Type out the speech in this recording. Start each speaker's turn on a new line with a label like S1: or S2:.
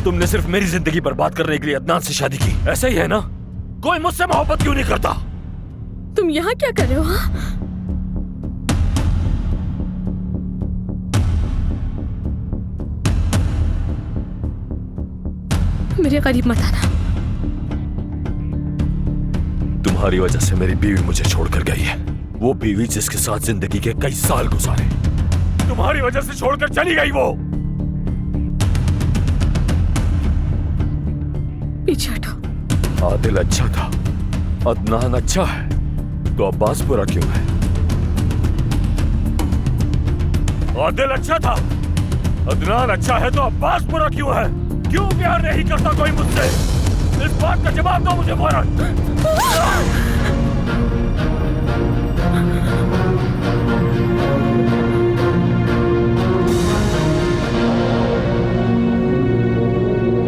S1: तुमने सिर्फ मेरी जिंदगी बर्बाद करने के लिए अदनान से शादी की, ऐसा ही है ना? कोई मुझसे मोहब्बत क्यों नहीं करता?
S2: तुम यहाँ क्या कर रहे हो? हाँ? मेरे करीब मत आना।
S1: तुम्हारी वजह से मेरी बीवी मुझे छोड़कर गई है। वो बीवी जिसके साथ जिंदगी के कई साल गुजारे, तुम्हारी वजह से छोड़कर चली गई वो।
S2: पीछे हटो।
S1: आदिल अच्छा था, अदनान अच्छा है, तो अब्बास बुरा क्यों है? आदिल अच्छा था, अदनान अच्छा है, तो अब्बास बुरा क्यों है? क्यों प्यार नहीं करता कोई मुझसे? इस बात का जवाब दो मुझे फौरन।